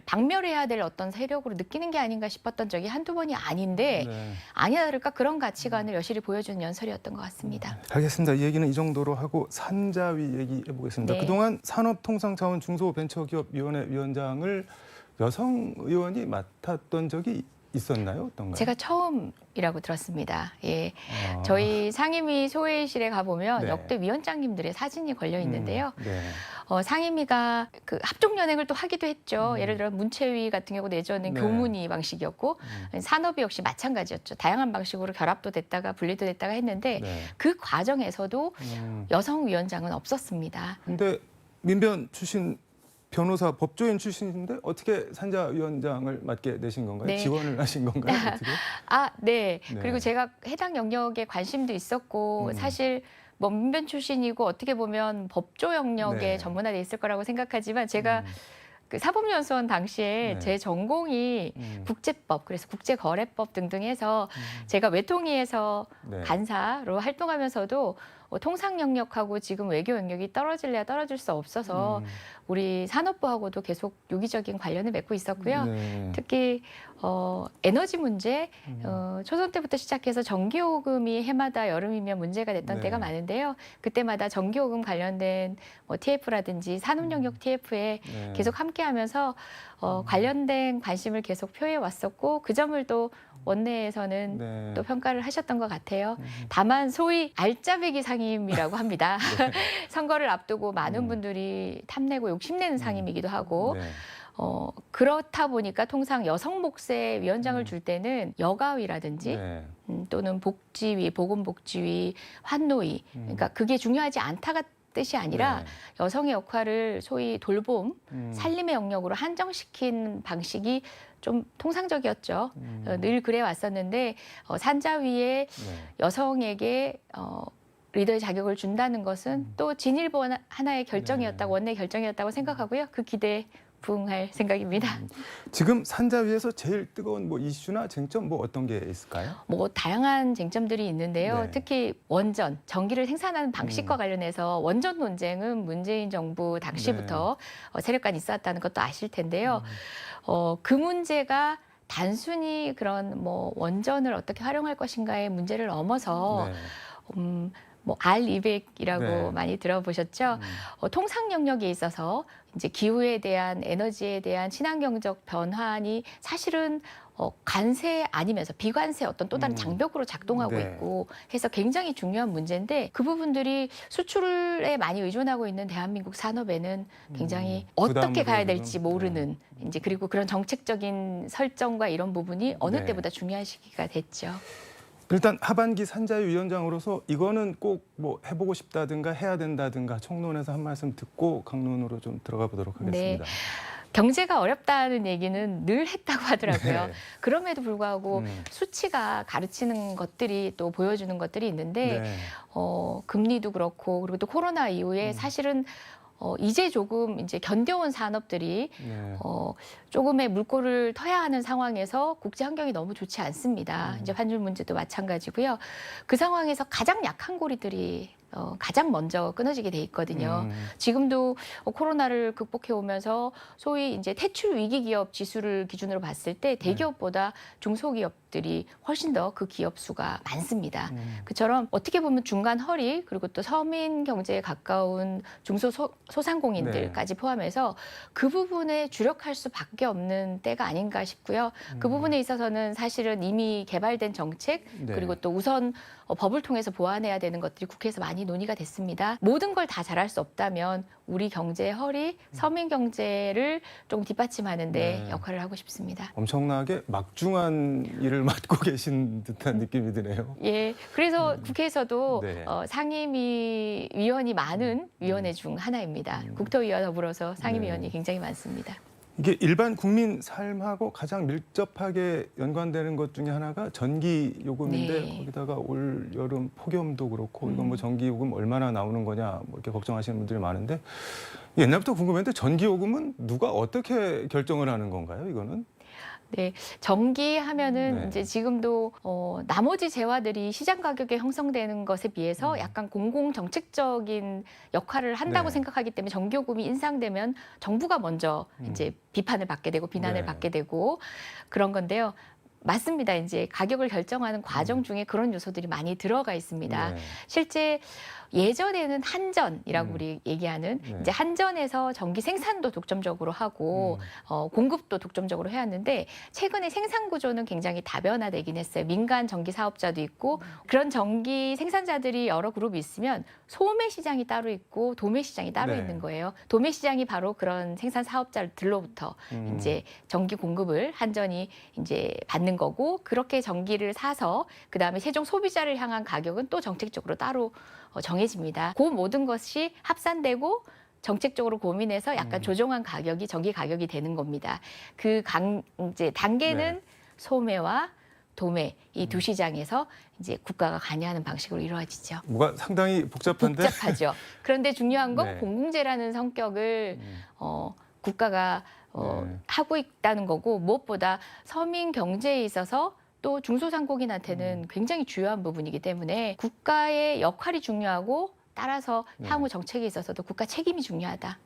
박멸해야 될 어떤 세력으로 느끼는 게 아닌가 싶었던 적이 한두 번이 아닌데 네. 아니나 다를까 그런 가치관을 여실히 보여주는 연설이었던 것 같습니다. 알겠습니다. 이 얘기는 이 정도로 하고 산자위 얘기해 보겠습니다. 네. 그동안 산업통상자원 중소벤처기업위원회 위원장을 여성 의원이 맡았던 적이 있었나요? 어떤가요? 제가 처음이라고 들었습니다. 예. 아. 저희 상임위 소회의실에 가보면 네. 역대 위원장님들의 사진이 걸려 있는데요. 네. 상임위가 그 합종연행을 또 하기도 했죠. 예를 들어 문체위 같은 경우 내전은 네. 교문위 방식이었고 산업이 역시 마찬가지였죠. 다양한 방식으로 결합도 됐다가 분리도 됐다가 했는데 네. 그 과정에서도 여성 위원장은 없었습니다. 근데 민변 출신 변호사 법조인 출신인데 어떻게 산자위원장을 맡게 되신 건가요? 네. 지원을 하신 건가요? 어떻게? 네. 네. 그리고 제가 해당 영역에 관심도 있었고 사실 뭐 민변 출신이고 어떻게 보면 법조 영역에 네. 전문화돼 있을 거라고 생각하지만 제가 그 사법연수원 당시에 네. 제 전공이 국제법, 그래서 국제거래법 등등 해서 제가 외통위에서 네. 간사로 활동하면서도 통상 영역하고 지금 외교 영역이 떨어질래야 떨어질 수 없어서 우리 산업부하고도 계속 유기적인 관련을 맺고 있었고요. 네. 특히 에너지 문제, 초선 때부터 시작해서 전기요금이 해마다 여름이면 문제가 됐던 네. 때가 많은데요. 그때마다 전기요금 관련된 뭐 TF라든지 산업 영역 TF에 네. 계속 함께하면서 관련된 관심을 계속 표해 왔었고 그 점을 또 원내에서는 네. 또 평가를 하셨던 것 같아요. 다만 소위 알짜배기 상임이라고 합니다. 네. 선거를 앞두고 많은 분들이 탐내고 욕심내는 상임이기도 하고 네. 그렇다 보니까 통상 여성 몫의 위원장을 줄 때는 여가위라든지 네. 또는 복지위, 보건복지위, 환노위 그러니까 그게 중요하지 않다가 뜻이 아니라 네. 여성의 역할을 소위 돌봄, 살림의 영역으로 한정시킨 방식이 좀 통상적이었죠. 늘 그래 왔었는데 산자위에 네. 여성에게 리더의 자격을 준다는 것은 또 진일보 하나의 결정이었다고 원내 결정이었다고 생각하고요. 그 기대에 부응할 생각입니다. 지금 산자위에서 제일 뜨거운 뭐 이슈나 쟁점 뭐 어떤 게 있을까요? 뭐 다양한 쟁점들이 있는데요. 네. 특히 원전, 전기를 생산하는 방식과 관련해서 원전 논쟁은 문재인 정부 당시부터 세력 간에 있었다는 것도 아실 텐데요. 그 문제가 단순히 그런 뭐 원전을 어떻게 활용할 것인가의 문제를 넘어서 네. 뭐 R200이라고 네. 많이 들어보셨죠? 통상 영역에 있어서 이제 기후에 대한 에너지에 대한 친환경적 변환이 사실은 관세 아니면서 비관세 어떤 또 다른 장벽으로 작동하고 네. 있고 해서 굉장히 중요한 문제인데 그 부분들이 수출에 많이 의존하고 있는 대한민국 산업에는 굉장히 어떻게 부담으로 가야 지금, 될지 모르는 이제 그리고 그런 정책적인 설정과 이런 부분이 어느 네. 때보다 중요한 시기가 됐죠. 일단 하반기 산자위 위원장으로서 이거는 꼭 뭐 해보고 싶다든가 해야 된다든가 총론에서 한 말씀 듣고 강론으로 좀 들어가 보도록 하겠습니다. 경제가 어렵다는 얘기는 늘 했다고 하더라고요. 네. 그럼에도 불구하고 수치가 가르치는 것들이 또 보여주는 것들이 있는데 네. 금리도 그렇고 그리고 또 코로나 이후에 사실은 이제 조금 이제 견뎌온 산업들이 네. 조금의 물꼬를 터야 하는 상황에서 국제 환경이 너무 좋지 않습니다. 이제 환율 문제도 마찬가지고요. 그 상황에서 가장 약한 고리들이 가장 먼저 끊어지게 돼 있거든요. 지금도 코로나를 극복해 오면서 소위 이제 퇴출 위기 기업 지수를 기준으로 봤을 때 대기업보다 중소기업들이 훨씬 더 그 기업 수가 많습니다. 그처럼 어떻게 보면 중간 허리 그리고 또 서민 경제에 가까운 소상공인들까지 포함해서 그 부분에 주력할 수밖에 없는 때가 아닌가 싶고요. 그 부분에 있어서는 사실은 이미 개발된 정책 네. 그리고 또 우선 법을 통해서 보완해야 되는 것들이 국회에서 많이 논의가 됐습니다. 모든 걸 다 잘할 수 없다면 우리 경제의 허리, 서민 경제를 조금 뒷받침하는 데 네. 역할을 하고 싶습니다. 엄청나게 막중한 일을 맡고 계신 듯한 느낌이 드네요. 예, 그래서 국회에서도 네. 상임위원이 많은 위원회 중 하나입니다. 국토위와 더불어서 상임위원이 굉장히 많습니다. 이게 일반 국민 삶하고 가장 밀접하게 연관되는 것 중에 하나가 전기 요금인데 네. 거기다가 올 여름 폭염도 그렇고 이건 뭐 전기 요금 얼마나 나오는 거냐 뭐 이렇게 걱정하시는 분들이 많은데 옛날부터 궁금했는데 전기 요금은 누가 어떻게 결정을 하는 건가요? 이거는? 네, 전기 하면은 네. 이제 지금도 나머지 재화들이 시장 가격에 형성되는 것에 비해서 약간 공공 정책적인 역할을 한다고 네. 생각하기 때문에 전기요금이 인상되면 정부가 먼저 이제 비판을 받게 되고 비난을 네. 받게 되고 그런 건데요. 맞습니다. 이제 가격을 결정하는 과정 중에 그런 요소들이 많이 들어가 있습니다. 네. 실제 예전에는 한전이라고 우리 얘기하는 네. 이제 한전에서 전기 생산도 독점적으로 하고 공급도 독점적으로 해왔는데 최근에 생산 구조는 굉장히 다변화되긴 했어요. 민간 전기 사업자도 있고 그런 전기 생산자들이 여러 그룹이 있으면 소매 시장이 따로 있고 도매 시장이 따로 네. 있는 거예요. 도매 시장이 바로 그런 생산 사업자들로부터 이제 전기 공급을 한전이 이제 받는 거고 그렇게 전기를 사서 그 다음에 최종 소비자를 향한 가격은 또 정책적으로 따로 정해집니다. 그 모든 것이 합산되고 정책적으로 고민해서 약간 조정한 가격이 전기 가격이 되는 겁니다. 이제 단계는 네. 소매와 도매 이 두 시장에서 이제 국가가 관여하는 방식으로 이루어지죠. 뭐가 상당히 복잡한데 복잡하죠. 그런데 중요한 건 네. 공공재라는 성격을 국가가 네. 하고 있다는 거고 무엇보다 서민 경제에 있어서 또 중소상공인한테는 굉장히 중요한 부분이기 때문에 국가의 역할이 중요하고 따라서 향후 정책에 있어서도 국가 책임이 중요하다.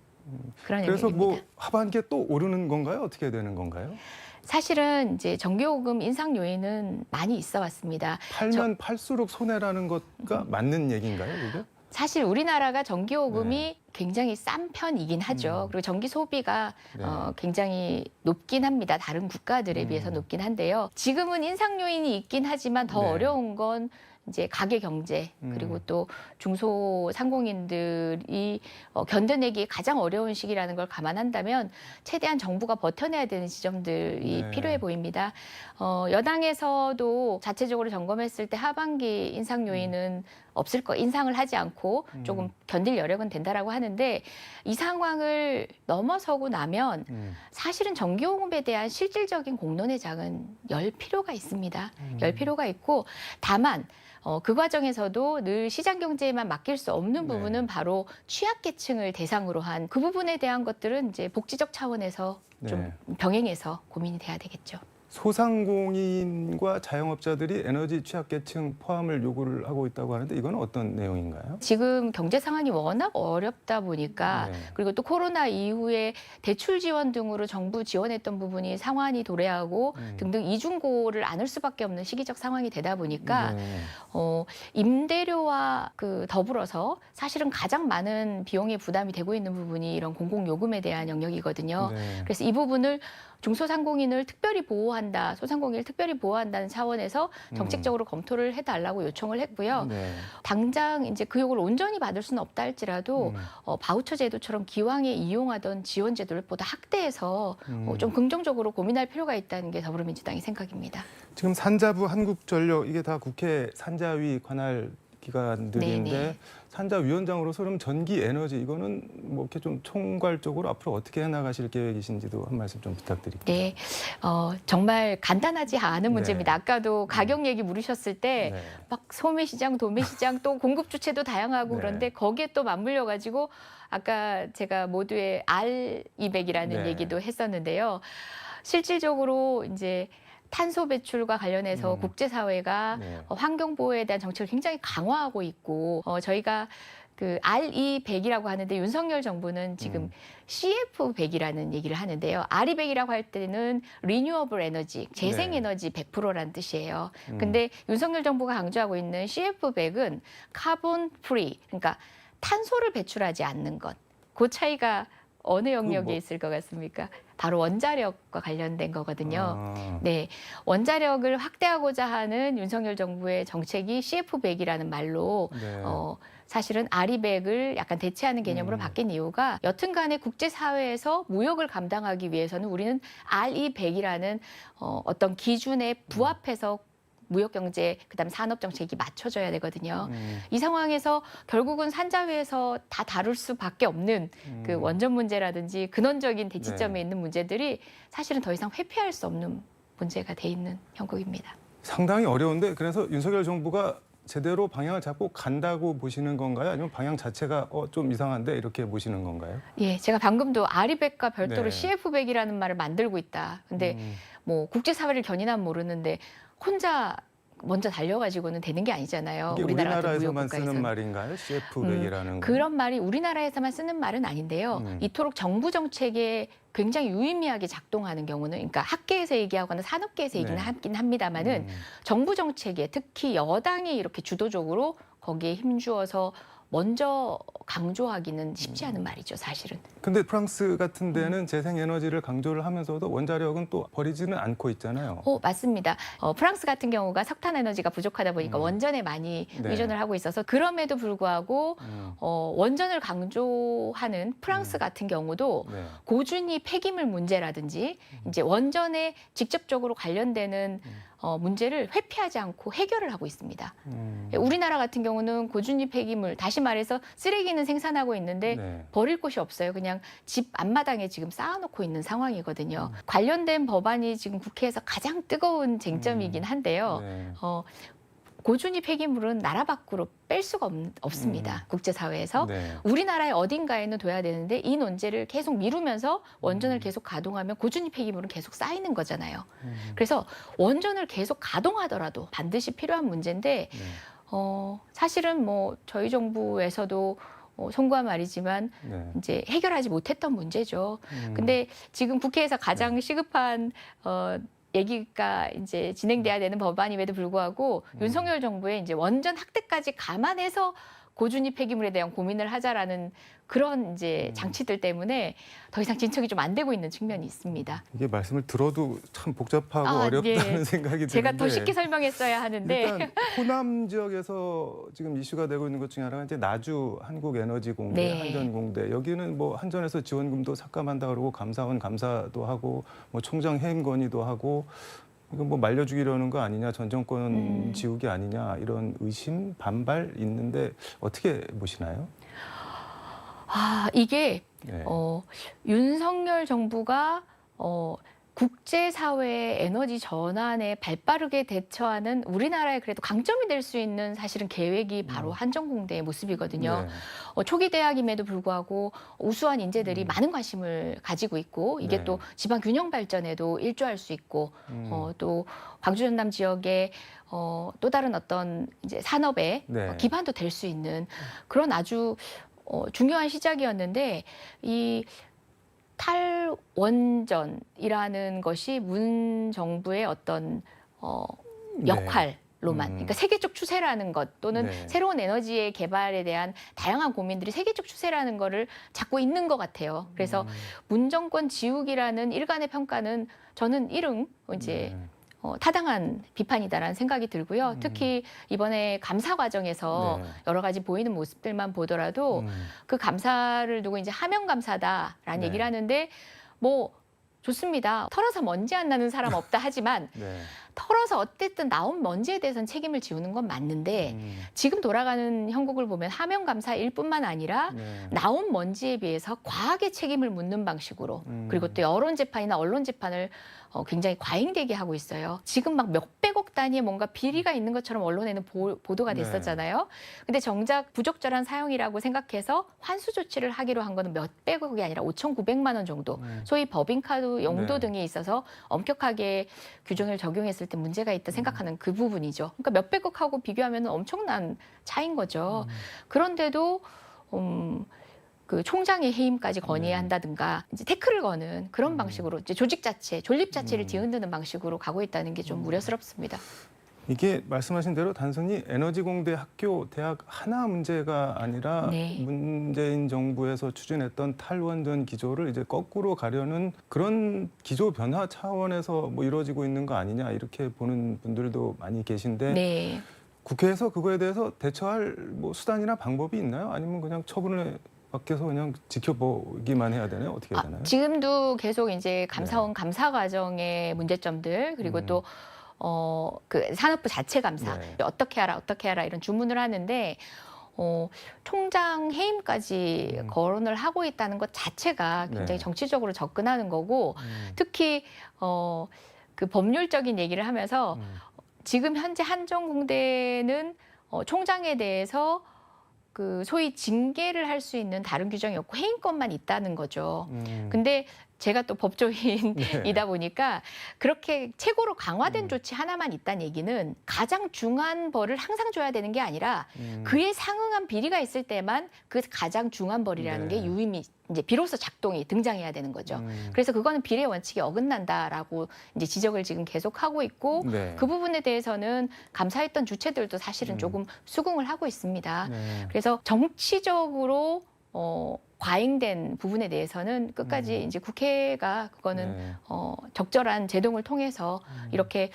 그런 그래서 의미입니다. 뭐 하반기에 또 오르는 건가요? 어떻게 되는 건가요? 사실은 이제 전기요금 인상 요인은 많이 있어 왔습니다. 팔면 팔수록 손해라는 것가 맞는 얘기인가요, 이게? 사실 우리나라가 전기요금이 굉장히 싼 편이긴 하죠. 그리고 전기 소비가 네. 굉장히 높긴 합니다. 다른 국가들에 비해서 높긴 한데요. 지금은 인상 요인이 있긴 하지만 더 네. 어려운 건 이제 가계 경제 그리고 또 중소상공인들이 견뎌내기 가장 어려운 시기라는 걸 감안한다면 최대한 정부가 버텨내야 되는 지점들이 네. 필요해 보입니다. 여당에서도 자체적으로 점검했을 때 하반기 인상 요인은 없을 거 인상을 하지 않고 조금 견딜 여력은 된다라고 하는데 이 상황을 넘어서고 나면 사실은 전기요금에 대한 실질적인 공론의 장은 열 필요가 있습니다. 열 필요가 있고 다만 그 과정에서도 늘 시장 경제에만 맡길 수 없는 네. 부분은 바로 취약계층을 대상으로 한 그 부분에 대한 것들은 이제 복지적 차원에서 좀 병행해서 고민이 돼야 되겠죠. 소상공인과 자영업자들이 에너지 취약계층 포함을 요구를 하고 있다고 하는데 이건 어떤 내용인가요? 지금 경제 상황이 워낙 어렵다 보니까 네. 그리고 또 코로나 이후에 대출 지원 등으로 정부 지원했던 부분이 상환이 도래하고 등등 이중고를 안을 수밖에 없는 시기적 상황이 되다 보니까 네. 임대료와 더불어서 사실은 가장 많은 비용의 부담이 되고 있는 부분이 이런 공공요금에 대한 영역이거든요. 네. 그래서 이 부분을 중소상공인을 특별히 보호한다, 소상공인을 특별히 보호한다는 차원에서 정책적으로 검토를 해달라고 요청을 했고요. 네. 당장 이제 그 요구를 온전히 받을 수는 없다 할지라도 바우처 제도처럼 기왕에 이용하던 지원 제도를 보다 확대해서 좀 긍정적으로 고민할 필요가 있다는 게 더불어민주당의 생각입니다. 지금 산자부 한국전력 이게 다 국회 산자위 관할 기관들인데 네네. 산자위원장으로서 그럼 전기 에너지 이거는 뭐 이렇게 좀 총괄적으로 앞으로 어떻게 해나가실 계획이신지도 한 말씀 좀 부탁드릴게요. 네, 정말 간단하지 않은 문제입니다. 아까도 가격 얘기 물으셨을 때 네. 막 소매시장, 도매시장 또 공급 주체도 다양하고 네. 그런데 거기에 또 맞물려 가지고 아까 제가 모두의 R200이라는 네. 얘기도 했었는데요. 실질적으로 이제 탄소 배출과 관련해서 국제사회가 네. 환경 보호에 대한 정책을 굉장히 강화하고 있고 저희가 그 RE100이라고 하는데 윤석열 정부는 지금 CF100이라는 얘기를 하는데요. RE100이라고 할 때는 리뉴어블 에너지, 재생 네. 에너지 100%라는 뜻이에요. 근데 윤석열 정부가 강조하고 있는 CF100은 카본 프리, 그러니까 탄소를 배출하지 않는 것. 그 차이가 어느 영역에 뭐- 있을 것 같습니까? 바로 원자력과 관련된 거거든요. 아, 네, 원자력을 확대하고자 하는 윤석열 정부의 정책이 CF100이라는 말로 네. 사실은 RE100을 약간 대체하는 개념으로 바뀐 이유가 여튼간에 국제사회에서 무역을 감당하기 위해서는 우리는 RE100이라는 어떤 기준에 부합해서 무역경제, 그다음 산업정책이 맞춰져야 되거든요. 이 상황에서 결국은 산자위에서 다 다룰 수밖에 없는 그 원전 문제라든지 근원적인 대치점에 네. 있는 문제들이 사실은 더 이상 회피할 수 없는 문제가 돼 있는 형국입니다. 상당히 어려운데 그래서 윤석열 정부가 제대로 방향을 잡고 간다고 보시는 건가요? 아니면 방향 자체가 좀 이상한데 이렇게 보시는 건가요? 예, 제가 방금도 RE100과 별도로 네. CF100이라는 말을 만들고 있다. 근데 뭐 국제사회를 견인하면 모르는데 혼자 먼저 달려가지고는 되는 게 아니잖아요. 이게 우리나라 같은 우리나라에서만 무역국가에서는. 쓰는 말인가요? CF100이라는 건? 그런 말이 우리나라에서만 쓰는 말은 아닌데요. 이토록 정부 정책에 굉장히 유의미하게 작동하는 경우는, 그러니까 학계에서 얘기하거나 산업계에서 얘기는 네. 하긴 합니다만은 정부 정책에 특히 여당이 이렇게 주도적으로 거기에 힘주어서 먼저 강조하기는 쉽지 않은 말이죠, 사실은. 근데 프랑스 같은 데는 재생에너지를 강조를 하면서도 원자력은 또 버리지는 않고 있잖아요. 맞습니다. 프랑스 같은 경우가 석탄 에너지가 부족하다 보니까 원전에 많이 네. 의존을 하고 있어서 그럼에도 불구하고 원전을 강조하는 프랑스 같은 경우도 네. 고준위 폐기물 문제라든지 이제 원전에 직접적으로 관련되는 문제를 회피하지 않고 해결을 하고 있습니다. 우리나라 같은 경우는 고준위 폐기물, 다시 말해서 쓰레기는 생산하고 있는데 네. 버릴 곳이 없어요. 그냥 집 앞마당에 지금 쌓아놓고 있는 상황이거든요. 관련된 법안이 지금 국회에서 가장 뜨거운 쟁점이긴 한데요. 네. 고준위 폐기물은 나라 밖으로 뺄 수가 없습니다. 국제사회에서. 네. 우리나라의 어딘가에는 둬야 되는데 이 논제를 계속 미루면서 원전을 계속 가동하면 고준위 폐기물은 계속 쌓이는 거잖아요. 그래서 원전을 계속 가동하더라도 반드시 필요한 문제인데 네. 사실은 뭐 저희 정부에서도 송구한 말이지만 네. 이제 해결하지 못했던 문제죠. 근데 지금 국회에서 가장 시급한 얘기가 이제 진행돼야 되는 법안임에도 불구하고 윤석열 정부의 이제 원전 확대까지 감안해서 고준위 폐기물에 대한 고민을 하자라는 그런 이제 장치들 때문에 더 이상 진척이 좀 안 되고 있는 측면이 있습니다. 이게 말씀을 들어도 참 복잡하고 아, 어렵다는 예. 생각이 제가 드는데 더 쉽게 설명했어야 하는데 일단 호남 지역에서 지금 이슈가 되고 있는 것 중에 하나가 이제 나주 한국에너지공대, 네. 한전공대 여기는 뭐 한전에서 지원금도 삭감한다 그러고 감사원 감사도 하고 뭐 총장 해임 건의도 하고 이거 뭐 말려주기려는 거 아니냐, 전 정권 지우기 아니냐 이런 의심, 반발 있는데 어떻게 보시나요? 이게 네. 윤석열 정부가 국제사회의 에너지 전환에 발빠르게 대처하는 우리나라의 그래도 강점이 될 수 있는 사실은 계획이 바로 한전공대의 모습이거든요. 네. 초기 대학임에도 불구하고 우수한 인재들이 많은 관심을 가지고 있고 이게 네. 또 지방 균형 발전에도 일조할 수 있고 또 광주 전남 지역의 또 다른 어떤 이제 산업의 네. 기반도 될 수 있는 그런 아주 중요한 시작이었는데 이 탈원전이라는 것이 문 정부의 어떤 역할로만, 그러니까 세계적 추세라는 것 또는 네. 새로운 에너지의 개발에 대한 다양한 고민들이 세계적 추세라는 거를 잡고 있는 것 같아요. 그래서 문 정권 지우기라는 일간의 평가는 저는 일응 이제 타당한 비판이다라는 생각이 들고요. 특히 이번에 감사 과정에서 네. 여러 가지 보이는 모습들만 보더라도 그 감사를 두고 이제 하명 감사다라는 네. 얘기를 하는데 뭐 좋습니다. 털어서 먼지 안 나는 사람 없다 하지만 네. 털어서 어쨌든 나온 먼지에 대해서는 책임을 지우는 건 맞는데 지금 돌아가는 형국을 보면 하명 감사일 뿐만 아니라 네. 나온 먼지에 비해서 과하게 책임을 묻는 방식으로 그리고 또 여론 재판이나 언론 재판을 굉장히 과잉되게 하고 있어요. 지금 막 몇백억 단위의 뭔가 비리가 있는 것처럼 언론에는 보도가 네. 됐었잖아요. 근데 정작 부적절한 사용이라고 생각해서 환수 조치를 하기로 한 거는 몇백억이 아니라 5,900만 원 정도. 소위 법인카드 용도 네. 등에 있어서 엄격하게 규정을 적용했을 때 문제가 있다 생각하는 그 부분이죠. 그러니까 몇백억하고 비교하면 엄청난 차이인 거죠. 그런데도 그 총장의 해임까지 건의해야 한다든가 이제 태클을 거는 그런 방식으로 이제 조직 자체, 존립 자체를 뒤흔드는 방식으로 가고 있다는 게 좀 우려스럽습니다. 이게 말씀하신 대로 단순히 에너지공대 학교, 대학 하나 문제가 아니라 네. 문재인 정부에서 추진했던 탈원전 기조를 이제 거꾸로 가려는 그런 기조 변화 차원에서 뭐 이루어지고 있는 거 아니냐 이렇게 보는 분들도 많이 계신데 네. 국회에서 그거에 대해서 대처할 뭐 수단이나 방법이 있나요? 아니면 그냥 처분을 밖에서 그냥 지켜보기만 해야 되나요? 어떻게 해야 되나요? 지금도 계속 이제 감사원 감사 과정의 문제점들 그리고 또 그 산업부 자체 감사 네. 어떻게 하라 이런 주문을 하는데 총장 해임까지 거론을 하고 있다는 것 자체가 굉장히 네. 정치적으로 접근하는 거고 특히 그 법률적인 얘기를 하면서 지금 현재 한전공대는 총장에 대해서 그 소위 징계를 할 수 있는 다른 규정이 없고 해임권만 있다는 거죠. 근데 제가 또 법조인이다 보니까 그렇게 최고로 강화된 조치 하나만 있다는 얘기는 가장 중한 벌을 항상 줘야 되는 게 아니라 그에 상응한 비리가 있을 때만 그 가장 중한 벌이라는 네. 게 유임이 이제 비로소 작동이 등장해야 되는 거죠. 그래서 그거는 비례 원칙에 어긋난다라고 이제 지적을 지금 계속 하고 있고 네. 그 부분에 대해서는 감사했던 주체들도 사실은 조금 수긍을 하고 있습니다. 네. 그래서 정치적으로 과잉된 부분에 대해서는 끝까지 이제 국회가 그거는 네. 적절한 제동을 통해서 이렇게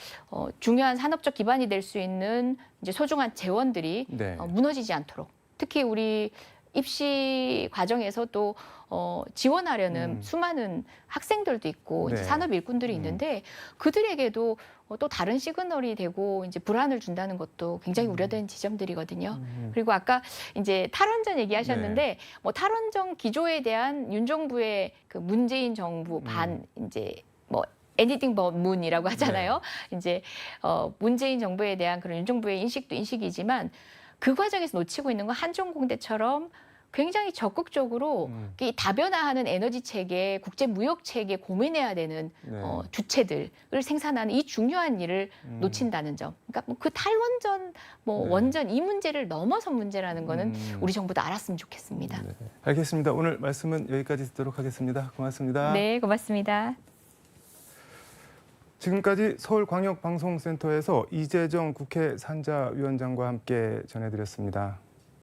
중요한 산업적 기반이 될 수 있는 이제 소중한 재원들이 네. 무너지지 않도록 특히 우리 입시 과정에서 또 지원하려는 수많은 학생들도 있고 이제 네. 산업 일꾼들이 있는데 그들에게도 또 다른 시그널이 되고 이제 불안을 준다는 것도 굉장히 우려되는 지점들이거든요. 그리고 아까 이제 탈원전 얘기하셨는데 뭐 탈원전 기조에 대한 윤 정부의 그 문재인 정부 반 이제 뭐 anything but moon이라고 하잖아요. 이제 문재인 정부에 대한 그런 윤 정부의 인식도 인식이지만 그 과정에서 놓치고 있는 건 한전공대처럼 굉장히 적극적으로 이 다변화하는 에너지 체계, 국제 무역 체계 고민해야 되는 네. 주체들을 생산하는 이 중요한 일을 놓친다는 점. 그러니까 뭐 그 탈원전, 뭐 네. 원전 이 문제를 넘어선 문제라는 거는 우리 정부도 알았으면 좋겠습니다. 네. 알겠습니다. 오늘 말씀은 여기까지 듣도록 하겠습니다. 고맙습니다. 네, 고맙습니다. 지금까지 서울광역방송센터에서 이재정 국회 산자위원장과 함께 전해드렸습니다.